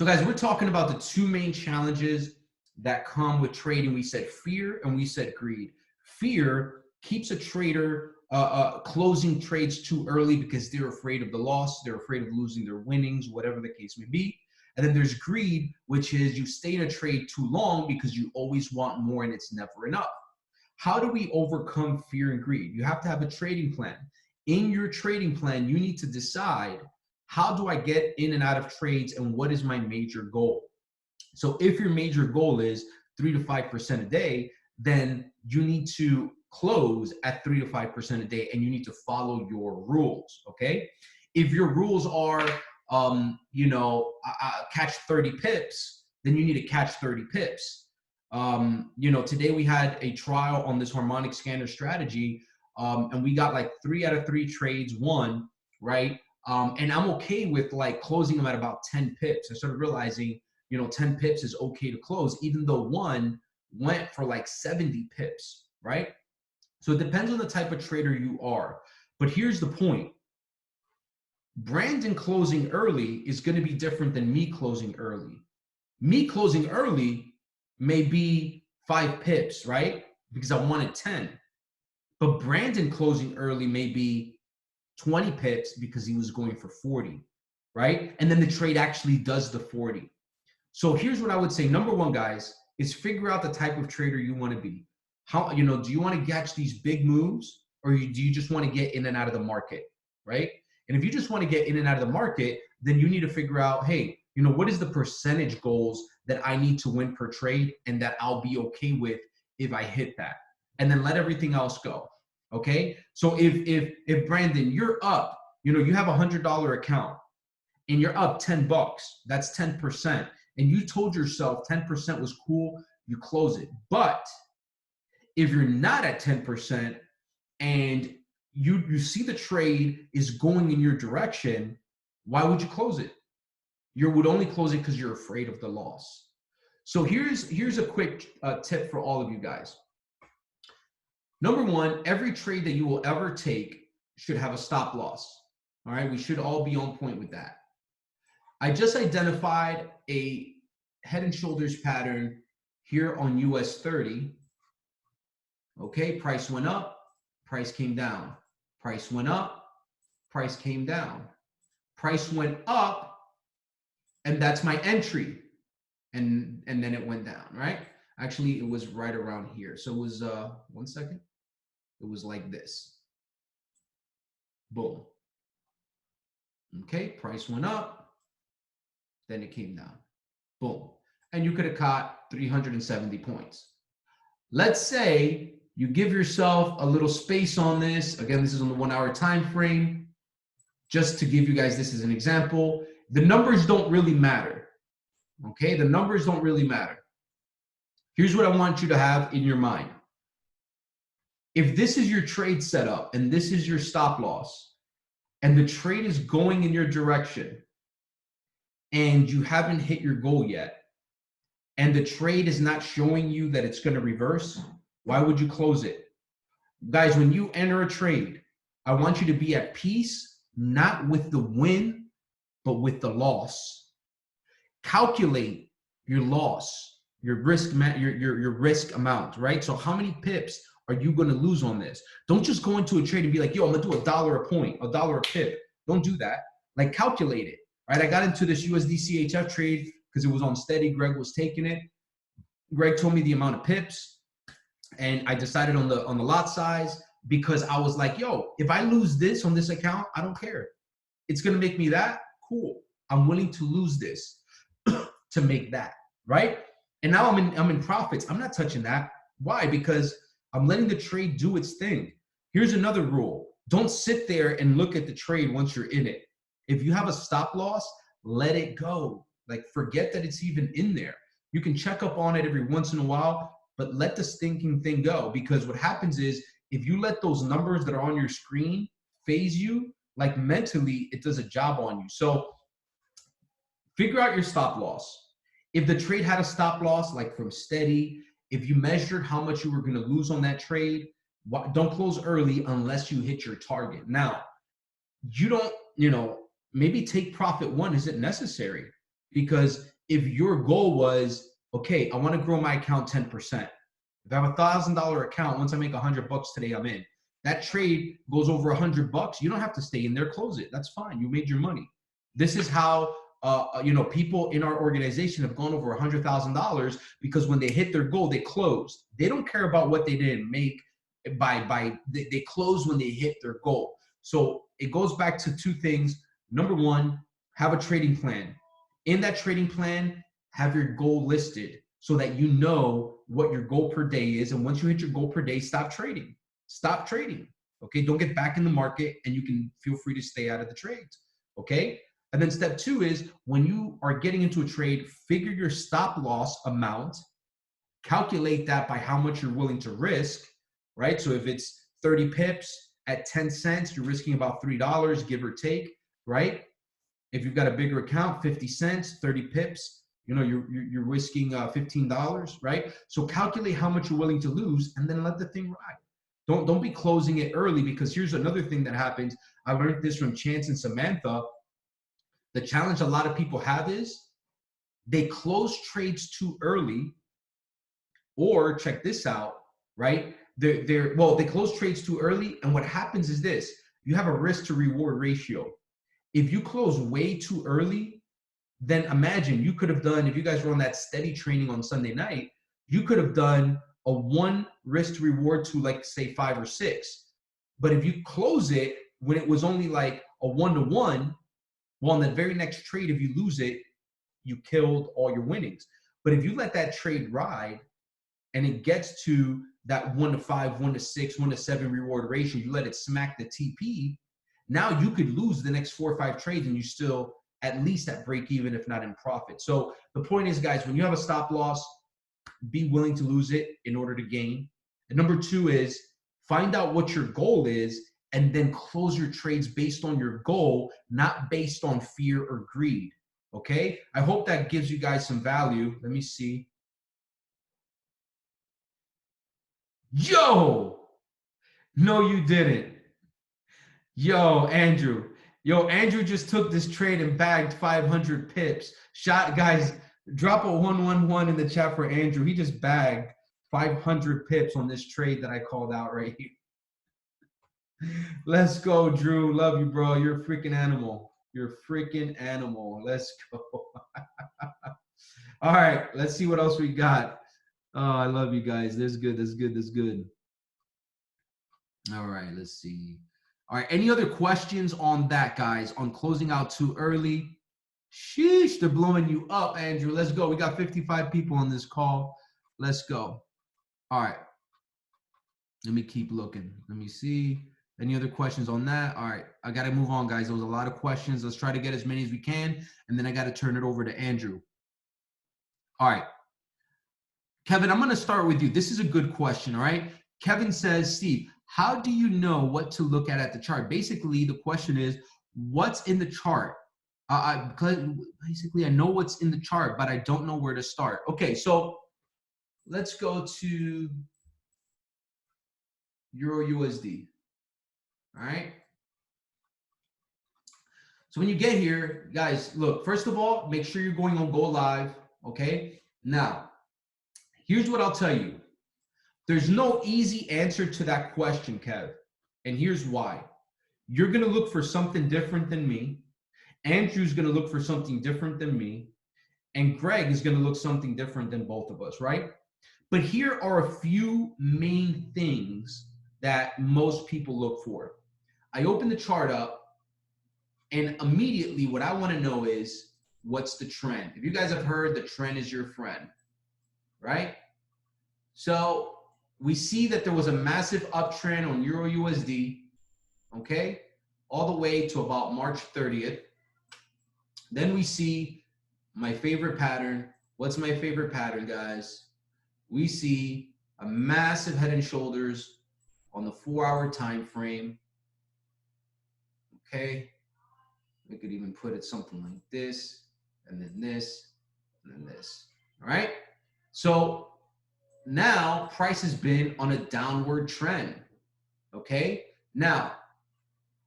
So guys, we're talking about the two main challenges that come with trading. We said fear and we said greed. Fear keeps a trader closing trades too early because they're afraid of the loss. They're afraid of losing their winnings, whatever the case may be. And then there's greed, which is you stay in a trade too long because you always want more and it's never enough. How do we overcome fear and greed? You have to have a trading plan. In your trading plan, you need to decide, how do I get in and out of trades and what is my major goal? So if your major goal is 3 to 5% a day, then you need to close at 3 to 5% a day and you need to follow your rules, okay? If your rules are, catch 30 pips, then you need to catch 30 pips. Today we had a trial on this harmonic scanner strategy, and we got like 3 out of 3 trades won, right? And I'm okay with like closing them at about 10 pips. I started realizing, 10 pips is okay to close, even though one went for like 70 pips, right? So it depends on the type of trader you are. But here's the point. Brandon closing early is going to be different than me closing early. Me closing early may be 5 pips, right? Because I wanted 10. But Brandon closing early may be 20 pips because he was going for 40, right? And then the trade actually does the 40. So here's what I would say. Number one, guys, is figure out the type of trader you want to be. Do you want to catch these big moves, or do you just want to get in and out of the market, right? And if you just want to get in and out of the market, then you need to figure out, hey, what is the percentage goals that I need to win per trade and that I'll be okay with if I hit that, and then let everything else go. Okay. So if Brandon, you're up, you have $100 account and you're up $10, that's 10%. And you told yourself 10% was cool, you close it. But if you're not at 10% and you see the trade is going in your direction, why would you close it? You would only close it because you're afraid of the loss. So here's a quick tip for all of you guys. Number one, every trade that you will ever take should have a stop loss. All right, we should all be on point with that. I just identified a head and shoulders pattern here on US 30. Okay, price went up, price came down. Price went up, price came down. Price went up, and that's my entry. And then it went down, right? Actually, it was right around here. So it was, one second. It was like this. Boom. Okay, price went up, then it came down. Boom. And you could have caught 370 points. Let's say you give yourself a little space on this. Again, this is on the 1 hour time frame. Just to give you guys this as an example, the numbers don't really matter. Okay, the numbers don't really matter. Here's what I want you to have in your mind. If this is your trade setup and this is your stop loss, and the trade is going in your direction, and you haven't hit your goal yet, and the trade is not showing you that it's going to reverse, why would you close it? Guys, when you enter a trade, I want you to be at peace, not with the win, but with the loss. Calculate your loss, your risk amount, right? So how many pips are you going to lose on this? Don't just go into a trade and be like, yo, I'm going to do $1 a point, $1 a pip. Don't do that. Like, calculate it, right? I got into this USD CHF trade because it was on steady. Greg was taking it. Greg told me the amount of pips, and I decided on the lot size because I was like, yo, if I lose this on this account, I don't care. It's going to make me that. Cool. I'm willing to lose this to make that, right? And now I'm in profits. I'm not touching that. Why? Because I'm letting the trade do its thing. Here's another rule. Don't sit there and look at the trade once you're in it. If you have a stop loss, let it go. Like, forget that it's even in there. You can check up on it every once in a while, but let the stinking thing go. Because what happens is, if you let those numbers that are on your screen phase you, like mentally, it does a job on you. So figure out your stop loss. If the trade had a stop loss, like from steady, if you measured how much you were going to lose on that trade, don't close early unless you hit your target. Now, you don't, maybe take profit one. Is it necessary? Because if your goal was, okay, I want to grow my account 10%. If I have $1,000 account, once I make $100 today, I'm in. That trade goes over $100. You don't have to stay in there, close it. That's fine. You made your money. This is how people in our organization have gone over $100,000 because when they hit their goal, they closed. They don't care about what they didn't make they close when they hit their goal. So it goes back to two things. Number one, have a trading plan. In that trading plan, have your goal listed so that you know what your goal per day is. And once you hit your goal per day, stop trading. Stop trading. Okay. Don't get back in the market, and you can feel free to stay out of the trades. Okay. And then step two is when you are getting into a trade, figure your stop loss amount, calculate that by how much you're willing to risk, right? So if it's 30 pips at 10 cents, you're risking about $3, give or take, right? If you've got a bigger account, 50 cents, 30 pips, you're risking $15, right? So calculate how much you're willing to lose and then let the thing ride. Don't be closing it early, because here's another thing that happens. I learned this from Chance and Samantha. The challenge a lot of people have is they close trades too early, or check this out, right? They close trades too early, and what happens is this: you have a risk to reward ratio. If you close way too early, then imagine you could have done, if you guys were on that steady training on Sunday night, you could have done a 1 risk to reward to, like, say 5 or 6. But if you close it when it was only like a 1-to-1, well, in the very next trade, if you lose it, you killed all your winnings. But if you let that trade ride and it gets to that 1-to-5, 1-to-6, 1-to-7 reward ratio, you let it smack the TP, now you could lose the next 4 or 5 trades and you still at least at break even, if not in profit. So the point is, guys, when you have a stop loss, be willing to lose it in order to gain. And number two is find out what your goal is and then close your trades based on your goal, not based on fear or greed. Okay? I hope that gives you guys some value. Let me see. Yo! No, you didn't. Yo, Andrew. Andrew just took this trade and bagged 500 pips. Guys, drop a 111 in the chat for Andrew. He just bagged 500 pips on this trade that I called out right here. Let's go, Drew. Love you, bro. You're a freaking animal. You're a freaking animal. Let's go. All right, let's see what else we got. Oh, I love you guys. This is good. This is good. This is good. All right, let's see. All right, any other questions on that, guys, on closing out too early? Sheesh, they're blowing you up, Andrew. Let's go. We got 55 people on this call. Let's go. All right. Let me keep looking. Let me see. Any other questions on that? All right. I got to move on, guys. There was a lot of questions. Let's try to get as many as we can, and then I got to turn it over to Andrew. All right. Kevin, I'm going to start with you. This is a good question, all right? Kevin says, Steve, how do you know what to look at the chart? Basically, the question is, what's in the chart? Basically, I know what's in the chart, but I don't know where to start. Okay, so let's go to Euro USD. All right. So when you get here, guys, look, first of all, make sure you're going on Go Live. Okay. Now, here's what I'll tell you. There's no easy answer to that question, Kev. And here's why. You're going to look for something different than me. Andrew's going to look for something different than me. And Greg is going to look something different than both of us, right? But here are a few main things that most people look for. I open the chart up, and immediately what I want to know is, what's the trend? If you guys have heard, the trend is your friend, right? So we see that there was a massive uptrend on Euro USD, okay, all the way to about March 30th. Then we see my favorite pattern. What's my favorite pattern, guys? We see a massive head and shoulders on the 4-hour time frame. Okay, we could even put it something like this, and then this, and then this. All right. So now price has been on a downward trend. Okay. Now,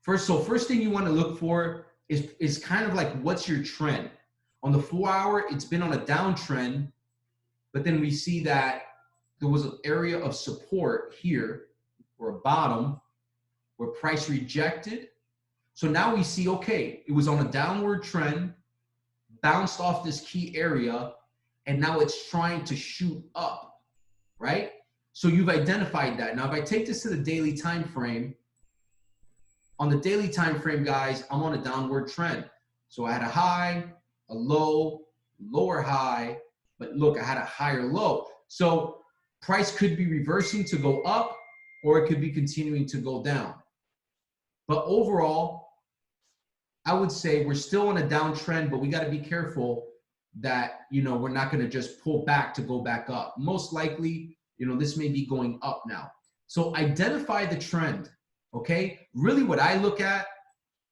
first thing you want to look for is kind of like, what's your trend? On the 4 hour, it's been on a downtrend, but then we see that there was an area of support here, or a bottom, where price rejected. So now we see, okay, it was on a downward trend, bounced off this key area, and now it's trying to shoot up, right? So you've identified that. Now, if I take this to the daily time frame, on the daily time frame, guys, I'm on a downward trend. So I had a high, a low, lower high, but look, I had a higher low. So price could be reversing to go up, or it could be continuing to go down. But overall, I would say we're still on a downtrend, but we got to be careful that, we're not going to just pull back to go back up. Most likely, this may be going up now. So identify the trend, okay? Really what I look at,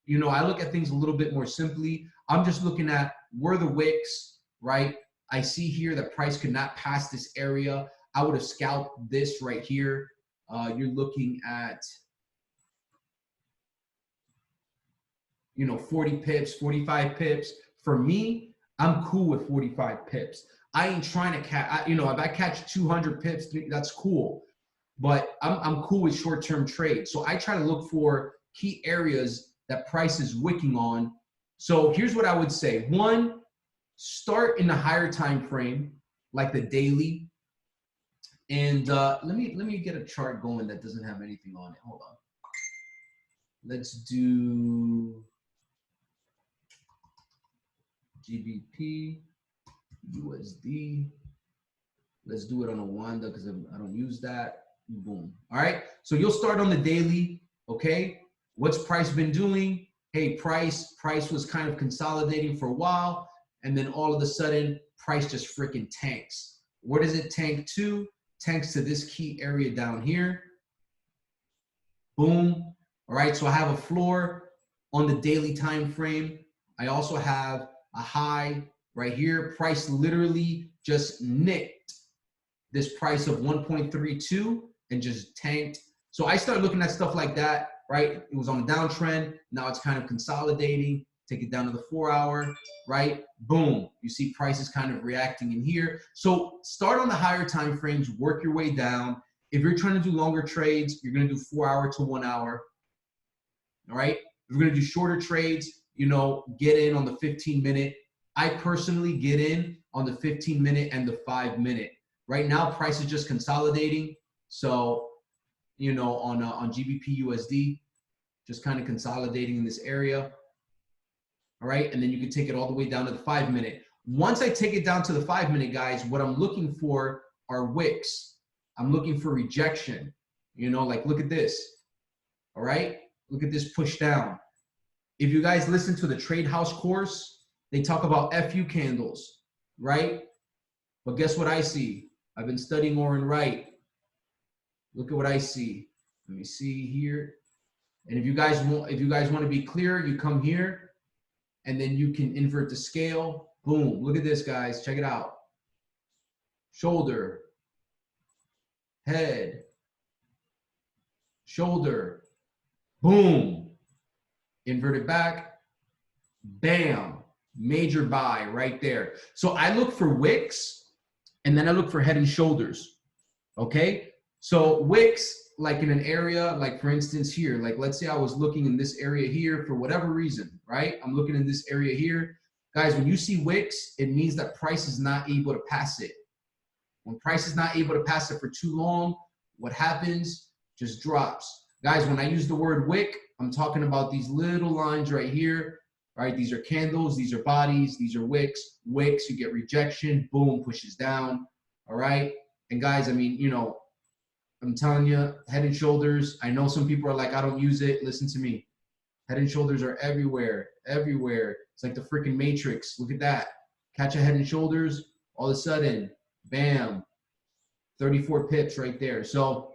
I look at things a little bit more simply. I'm just looking at where the wicks, right? I see here that price could not pass this area. I would have scalped this right here. You're looking at, 40 pips, 45 pips. For me, I'm cool with 45 pips. I ain't trying to catch, if I catch 200 pips, that's cool. But I'm cool with short-term trades. So I try to look for key areas that price is wicking on. So here's what I would say. One, start in the higher time frame, like the daily. And let me get a chart going that doesn't have anything on it. Hold on. Let's do GBP, USD. Let's do it on a Wanda because I don't use that. Boom. All right. So you'll start on the daily. Okay. What's price been doing? Hey, price was kind of consolidating for a while. And then all of a sudden, price just freaking tanks. Where does it tank to? Tanks to this key area down here. Boom. All right. So I have a floor on the daily time frame. I also have a high right here. Price literally just nicked this price of 1.32 and just tanked. So I started looking at stuff like that, right? It was on a downtrend. Now it's kind of consolidating. Take it down to the 4 hour, right? Boom. You see prices kind of reacting in here. So start on the higher time frames, work your way down. If you're trying to do longer trades, you're going to do 4 hour to 1 hour. All right. If you're going to do shorter trades, get in on the 15-minute. I personally get in on the 15-minute and the 5-minute. Right now, price is just consolidating. So, on GBP USD, just kind of consolidating in this area. All right. And then you can take it all the way down to the 5-minute. Once I take it down to the 5-minute, guys, what I'm looking for are wicks. I'm looking for rejection. Like look at this. All right. Look at this push down. If you guys listen to the Trade House course, they talk about FU candles, right? But guess what I see? I've been studying Warren Wright. Look at what I see. Let me see here. And if you guys want to be clear, you come here and then you can invert the scale. Boom. Look at this, guys. Check it out. Shoulder, head, shoulder, boom. Invert it back, bam, major buy right there. So I look for wicks and then I look for head and shoulders, okay? So wicks, like in an area, like for instance here, like let's say I was looking in this area here for whatever reason, right? I'm looking in this area here. Guys, when you see wicks, it means that price is not able to pass it. When price is not able to pass it for too long, what happens? Just drops. Guys, when I use the word wick, I'm talking about these little lines right here, right? These are candles, these are bodies, these are wicks. Wicks, you get rejection, boom, pushes down, all right? And guys, I mean, I'm telling you, head and shoulders, I know some people are like, I don't use it. Listen to me. Head and shoulders are everywhere, everywhere. It's like the freaking Matrix. Look at that. Catch a head and shoulders, all of a sudden, bam, 34 pips right there. So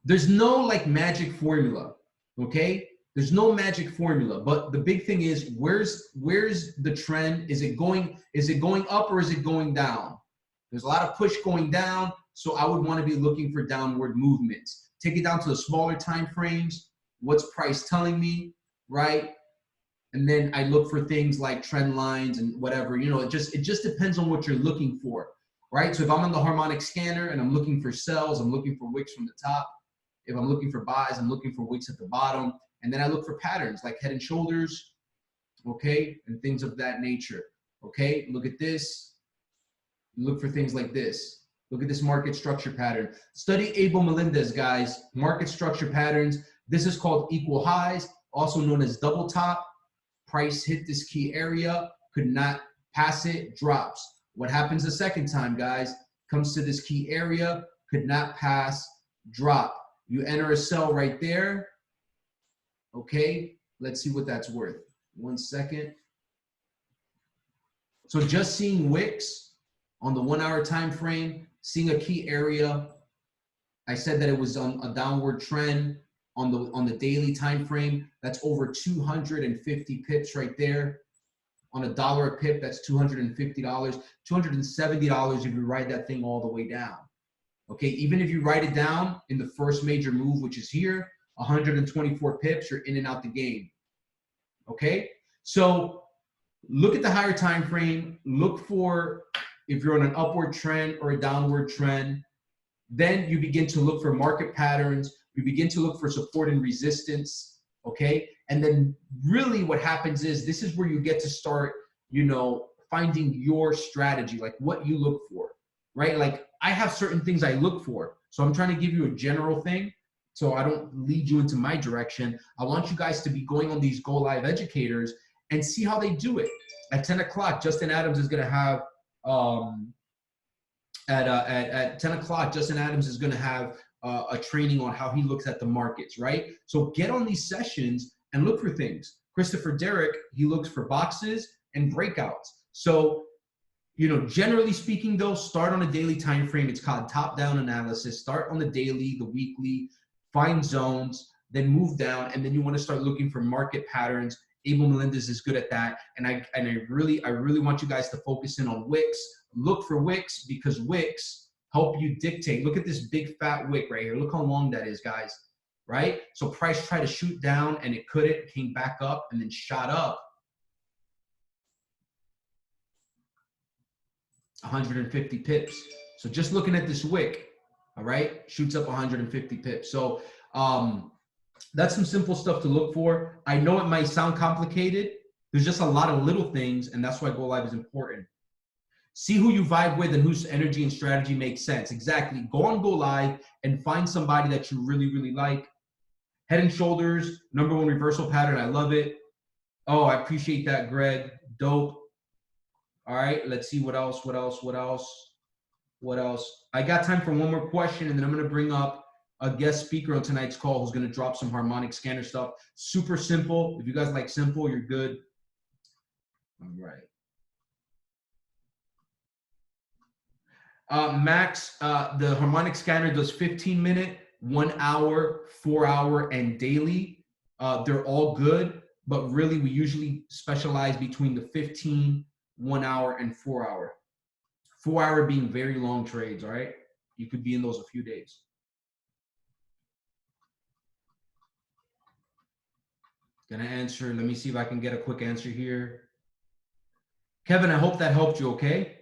there's no like magic formula, okay? There's no magic formula, but the big thing is where's the trend? Is it going up or is it going down? There's a lot of push going down, so I would want to be looking for downward movements. Take it down to the smaller time frames. What's price telling me, right? And then I look for things like trend lines and whatever, you know, it just depends on what you're looking for, right? So if I'm on the harmonic scanner and I'm looking for sells, I'm looking for wicks from the top. If I'm looking for buys, I'm looking for wicks at the bottom. And then I look for patterns like head and shoulders, okay, and things of that nature. Okay, look at this. Look for things like this. Look at this market structure pattern. Study Abel Melendez, guys. Market structure patterns. This is called equal highs, also known as double top. Price hit this key area, could not pass it, drops. What happens the second time, guys? Comes to this key area, could not pass, drop. You enter a sell right there. Okay, let's see what that's worth. 1 second. So just seeing wicks on the 1 hour time frame, seeing a key area. I said that it was on a downward trend on the daily time frame. That's over 250 pips right there. On $1 a pip, that's $250, $270 if you ride that thing all the way down. Okay, even if you write it down in the first major move, which is here, 124 pips, you're in and out the game. Okay, so look at the higher time frame. Look for if you're on an upward trend or a downward trend. Then you begin to look for market patterns. You begin to look for support and resistance. Okay, and then really what happens is this is where you get to start, you know, finding your strategy, like what you look for, right? Like I have certain things I look for. So I'm trying to give you a general thing so I don't lead you into my direction. I want you guys to be going on these Go Live educators and see how they do it. At 10 o'clock, Justin Adams is going to have, at 10 o'clock, Justin Adams is going to have a training on how he looks at the markets, right? So get on these sessions and look for things. Christopher Derrick, he looks for boxes and breakouts. So, you know, generally speaking though, start on a daily time frame. It's called top-down analysis. Start on the daily, the weekly, find zones, then move down, and then you want to start looking for market patterns. Abel Melendez is good at that. And I really want you guys to focus in on wicks. Look for wicks because wicks help you dictate. Look at this big fat wick right here. Look how long that is, guys, right? So price tried to shoot down and it couldn't, came back up and then shot up 150 pips. So just looking at this wick, all right, shoots up 150 pips. So that's some simple stuff to look for. I know it might sound complicated. There's just a lot of little things, and that's why Go Live is important. See who you vibe with and whose energy and strategy makes sense. Exactly. Go on Go Live and find somebody that you really, really like. Head and shoulders, #1 reversal pattern. I love it. Oh, I appreciate that, Greg. Dope. All right, let's see what else. I got time for one more question, and then I'm going to bring up a guest speaker on tonight's call who's going to drop some harmonic scanner stuff. Super simple. If you guys like simple, you're good. All right. Max, the harmonic scanner does 15-minute, 1 hour, 4 hour, and daily. They're all good, but really we usually specialize between the 15, 1 hour, and 4 hour. 4 hour being very long trades, all right? You could be in those a few days. Gonna answer, let me see if I can get a quick answer here. Kevin, I hope that helped you, okay?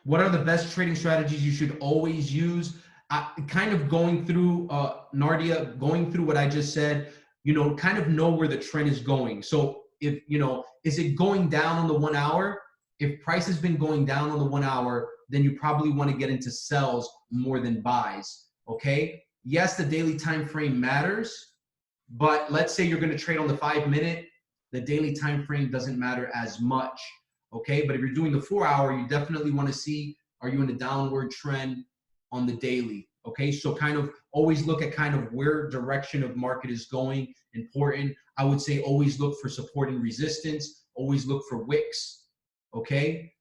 What are the best trading strategies you should always use? Kind of going through, Nardia, going through what I just said, you know, kind of know where the trend is going. So if, you know, is it going down on the 1 hour? If price has been going down on the 1 hour, then you probably want to get into sells more than buys, okay? Yes, the daily time frame matters, but let's say you're going to trade on the 5-minute, the daily time frame doesn't matter as much, okay? But if you're doing the 4 hour, you definitely want to see, are you in a downward trend on the daily, okay? So kind of always look at kind of where direction of market is going, important. I would say always look for support and resistance, always look for wicks, okay?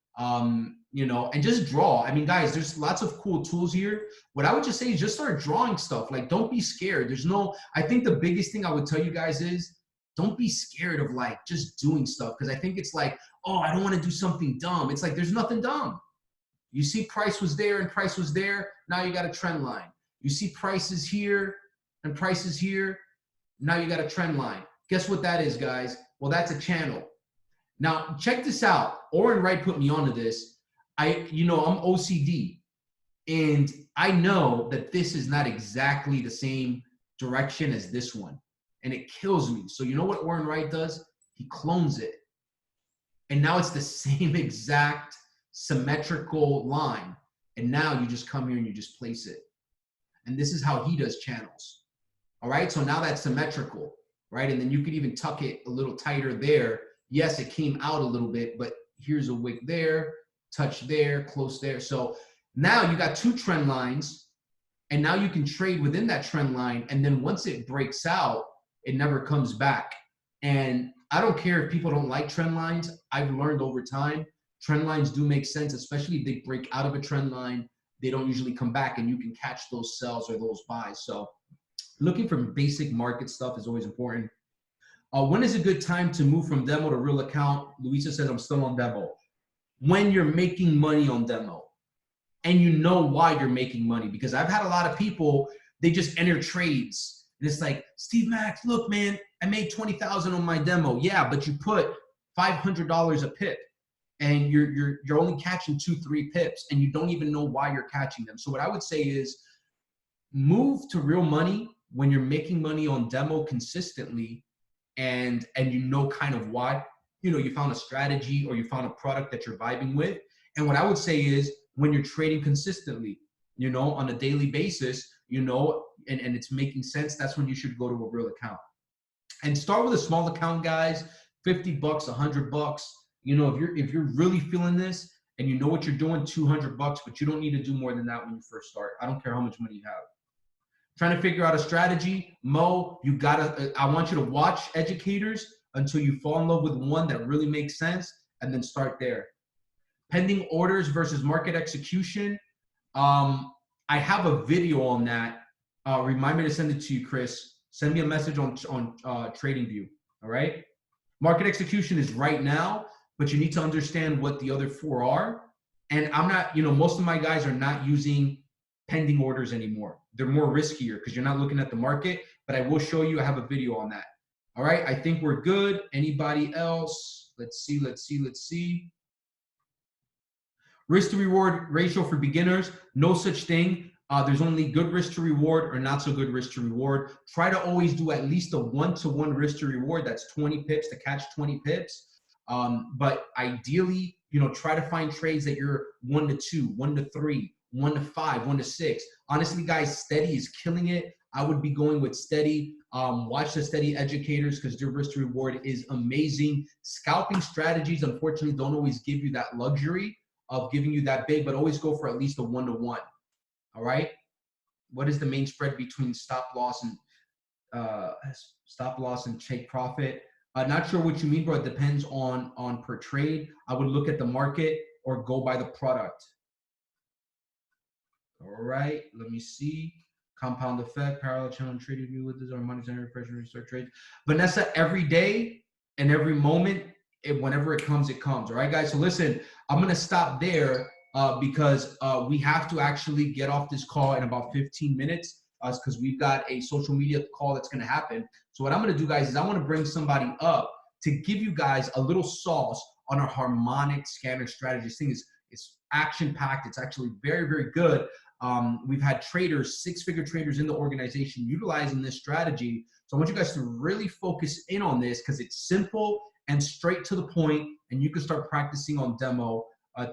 You know, and just draw. I mean, guys, there's lots of cool tools here. What I would just say is just start drawing stuff. Like, don't be scared. There's no, I think the biggest thing I would tell you guys is don't be scared of like just doing stuff. Cause I think it's like, oh, I don't want to do something dumb. It's like, there's nothing dumb. You see price was there and price was there. Now you got a trend line. You see prices here and prices here. Now you got a trend line. Guess what that is, guys? Well, that's a channel. Now, check this out. Oren Wright put me onto this. I'm OCD, and I know that this is not exactly the same direction as this one, and it kills me. So you know what Oren Wright does? He clones it, and now it's the same exact symmetrical line, and now you just come here and you just place it. And this is how he does channels. All right, so now that's symmetrical, right? And then you could even tuck it a little tighter there. Yes, it came out a little bit, but here's a wick there, touch there, close there. So now you got two trend lines, and now you can trade within that trend line. And then once it breaks out, it never comes back. And I don't care if people don't like trend lines. I've learned over time, trend lines do make sense, especially if they break out of a trend line. They don't usually come back, and you can catch those sells or those buys. So looking for basic market stuff is always important. When is a good time to move from demo to real account? Luisa says, I'm still on demo. When you're making money on demo and you know why you're making money. Because I've had a lot of people, they just enter trades. And it's like, Steve Max, look, man, I made 20,000 on my demo. Yeah, but you put $500 a pip, and you're only catching 2-3 pips, and you don't even know why you're catching them. So what I would say is move to real money when you're making money on demo consistently, and you know kind of why. You found a strategy or you found a product that you're vibing with. And what I would say is when you're trading consistently, on a daily basis, and it's making sense, that's when you should go to a real account. And start with a small account, guys, $50, $100. If you're really feeling this and you know what you're doing, $200, but you don't need to do more than that when you first start. I don't care how much money you have. Trying to figure out a strategy, Mo, I want you to watch educators until you fall in love with one that really makes sense, and then start there. Pending orders versus market execution. I have a video on that. Remind me to send it to you, Chris. Send me a message on TradingView, all right? Market execution is right now, but you need to understand what the other four are. And I'm not, most of my guys are not using pending orders anymore. They're more riskier because you're not looking at the market, but I will show you. I have a video on that. All right, I think we're good. Anybody else? Let's see. Risk to reward ratio for beginners, no such thing. There's only good risk to reward or not so good risk to reward. Try to always do at least a 1-to-1 risk to reward. That's 20 pips to catch 20 pips. But ideally, try to find trades that you're 1-to-2, 1-to-3, 1-to-5, 1-to-6. Honestly, guys, steady is killing it. I would be going with steady. Watch the steady educators because their risk to reward is amazing. Scalping strategies, unfortunately, don't always give you that luxury of giving you that big, but always go for at least a 1-to-1. All right. What is the main spread between stop loss and take profit? Not sure what you mean, bro. It depends on per trade. I would look at the market or go by the product. All right. Let me see. Compound effect, parallel channel trading view with this, our money center pressure restart trades. Vanessa, every day and every moment, whenever it comes, it comes. All right, guys. So listen, I'm gonna stop there because we have to actually get off this call in about 15 minutes because we've got a social media call that's gonna happen. So what I'm gonna do, guys, is I want to bring somebody up to give you guys a little sauce on our harmonic scanner strategy. This thing is action-packed. It's actually very, very good. We've had traders, 6-figure traders in the organization utilizing this strategy. So I want you guys to really focus in on this because it's simple and straight to the point, and you can start practicing on demo today.